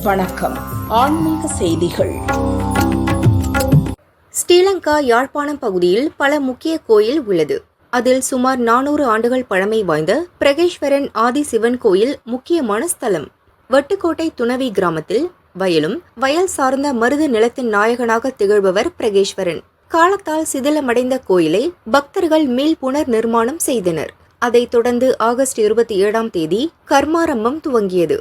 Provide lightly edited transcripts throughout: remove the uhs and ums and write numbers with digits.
வணக்கம். ஆன்மீக செய்திகள். ஸ்ரீலங்கா யாழ்ப்பாணம் பகுதியில் பல முக்கிய கோயில் உள்ளது. அதில் சுமார் 400 ஆண்டுகள் பழமை வாய்ந்த பிரகேஸ்வரன் ஆதி சிவன் கோயில் முக்கியமான ஸ்தலம். வட்டுக்கோட்டை துணவி கிராமத்தில் வயலும் வயல் சார்ந்த மருது நிலத்தின் நாயகனாக திகழ்பவர் பிரகேஸ்வரன். காலத்தால் சிதிலமடைந்த கோயிலை பக்தர்கள் மீள் புனர் நிர்மாணம் செய்தனர். அதைத் தொடர்ந்து ஆகஸ்ட் 27ஆம் தேதி கர்மாரம்பம் துவங்கியது.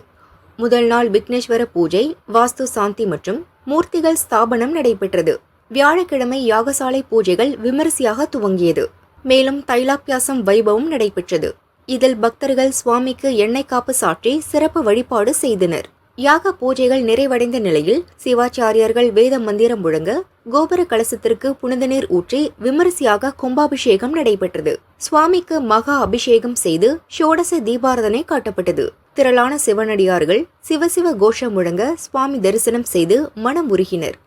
முதல் நாள் விக்னேஸ்வர பூஜை, வாஸ்து சாந்தி மற்றும் மூர்த்திகள் ஸ்தாபனம் நடைபெற்றது. வியாழக்கிழமை யாகசாலை பூஜைகள் விமரிசையாக துவங்கியது. மேலும் தைலாபியாசம் வைபவம் நடைபெற்றது. இதில் பக்தர்கள் சுவாமிக்கு எண்ணெய் காப்பு சாற்றி சிறப்பு வழிபாடு செய்தனர். யாக பூஜைகள் நிறைவடைந்த நிலையில் சிவாச்சாரியர்கள் வேத மந்திரம் முழங்க கோபுர கலசத்திற்கு புனித நீர் ஊற்றி விமரிசையாக கும்பாபிஷேகம் நடைபெற்றது. சுவாமிக்கு மகா அபிஷேகம் செய்து ஷோடச தீபாரதனை காட்டப்பட்டது. திரளான சிவனடியார்கள் சிவசிவ கோஷம் முழங்க சுவாமி தரிசனம் செய்து மனம் உருகினர்.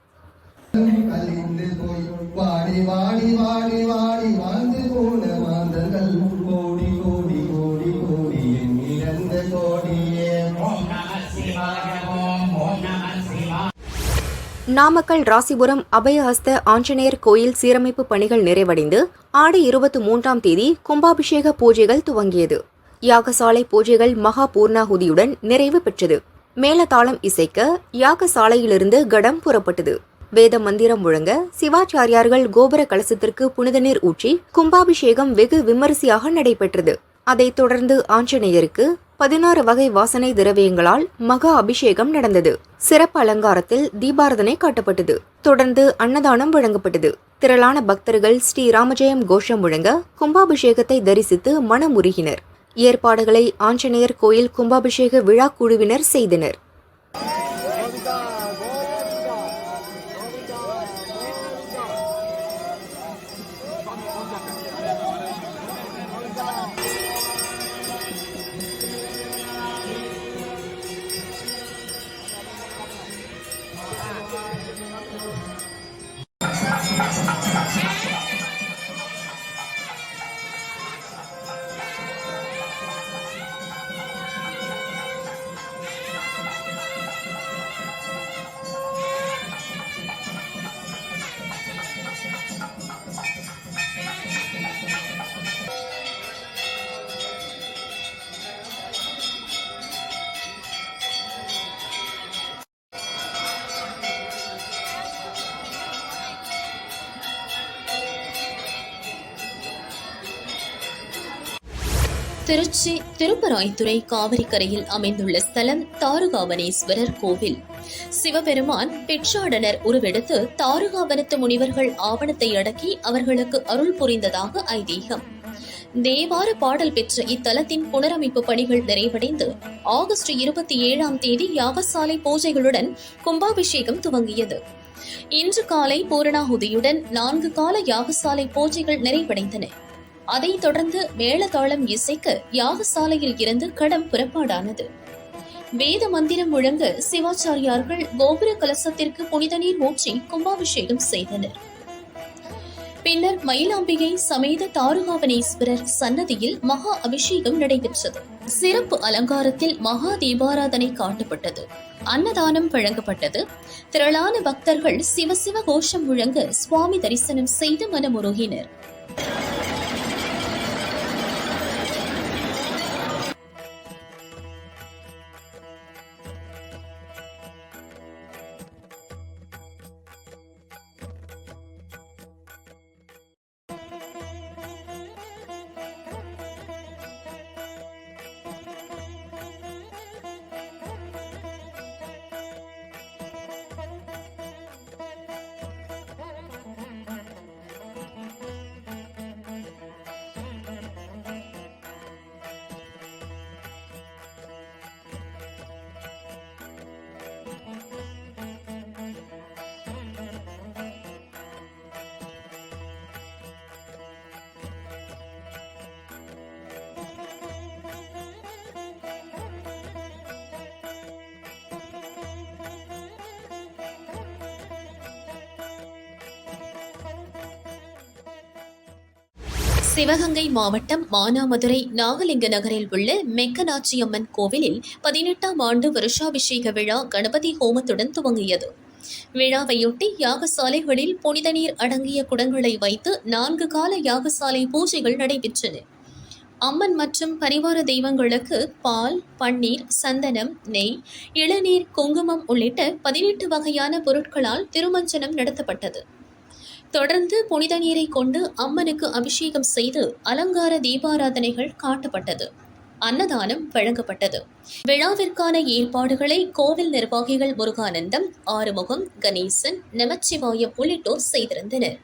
நாமக்கல் ராசிபுரம் அபயஹஸ்த ஆஞ்சநேயர் கோயில் சீரமைப்பு பணிகள் நிறைவடைந்து ஆடி 23ஆம் தேதி கும்பாபிஷேக பூஜைகள் துவங்கியது. யாகசாலை பூஜைகள் மகா பூர்ணாகுதியுடன் நிறைவு பெற்றது. மேளதாளம் இசைக்க யாகசாலையிலிருந்து கடம் புறப்பட்டது. வேத மந்திரம் முழங்க சிவாச்சாரியார்கள் கோபுர கலசத்திற்கு புனித நீர் ஊற்றி கும்பாபிஷேகம் வெகு விமரிசையாக நடைபெற்றது. அதைத் தொடர்ந்து ஆஞ்சநேயருக்கு 16 வகை வாசனை திரவியங்களால் மகா அபிஷேகம் நடந்தது. சிறப்பு அலங்காரத்தில் தீபாரதனை காட்டப்பட்டது. தொடர்ந்து அன்னதானம் வழங்கப்பட்டது. திரளான பக்தர்கள் ஸ்ரீ ராமஜெயம் கோஷம் முழங்க கும்பாபிஷேகத்தை தரிசித்து மனமுருகினர். ஏற்பாடுகளை ஆஞ்சநேயர் கோயில் கும்பாபிஷேக விழா குழுவினர் செய்தனர். திருச்சி திருப்பராய்த்துறை காவிரிக்கரையில் அமைந்துள்ள ஸ்தலம் தாருகாவனேஸ்வரர் கோவில். சிவபெருமான் பிட்சாடனர் உருவெடுத்து தாருகாவனத்து முனிவர்கள் ஆவணத்தை அடக்கி அவர்களுக்கு அருள் புரிந்ததாக ஐதீகம். தேவார பாடல் பெற்ற இத்தலத்தின் புனரமைப்பு பணிகள் நிறைவடைந்து ஆகஸ்ட் 27ஆம் தேதி யாகசாலை பூஜைகளுடன் கும்பாபிஷேகம் துவங்கியது. இன்று காலை பூரணாகுதியுடன் 4 கால யாகசாலை பூஜைகள் நிறைவடைந்தன. அதைத் தொடர்ந்து மேளதாளம் இசைக்க யாகசாலையில் இருந்து கடம் புறப்பாடானது. வேத மந்திரம் முழங்க சிவாச்சாரியார்கள் கோபுர கலசத்திற்கு புனித நீர் ஊற்றி கும்பாபிஷேகம் செய்தனர். பின்னர் மயிலாம்பிகை சமேத தாருகாவனேஸ்வரர் சன்னதியில் மகா அபிஷேகம் நடைபெற்றது. சிறப்பு அலங்காரத்தில் மகா தீபாராதனை காட்டப்பட்டது. அன்னதானம் வழங்கப்பட்டது. திரளான பக்தர்கள் சிவசிவ கோஷம் முழங்க சுவாமி தரிசனம் செய்து மனமுருகினர். சிவகங்கை மாவட்டம் மானாமதுரை நாகலிங்க நகரில் உள்ள மெக்கநாச்சியம்மன் கோவிலில் 18ஆம் ஆண்டு வருஷாபிஷேக விழா கணபதி ஹோமத்துடன் துவங்கியது. விழாவையொட்டி யாகசாலைகளில் புனித நீர் அடங்கிய குடங்களை வைத்து 4 கால யாகசாலை பூஜைகள் நடைபெற்றன. அம்மன் மற்றும் பரிவார தெய்வங்களுக்கு பால், பன்னீர், சந்தனம், நெய், இளநீர், குங்குமம் உள்ளிட்ட 18 வகையான பொருட்களால் திருமஞ்சனம் நடத்தப்பட்டது. தொடர்ந்து புனித நீரை கொண்டு அம்மனுக்கு அபிஷேகம் செய்து அலங்கார தீபாராதனைகள் காட்டப்பட்டது. அன்னதானம் வழங்கப்பட்டது. விழாவிற்கான ஏற்பாடுகளை கோவில் நிர்வாகிகள் முருகானந்தம், ஆறுமுகம், கணேசன், நமச்சிவாயம் உள்ளிட்டோர் செய்திருந்தனர்.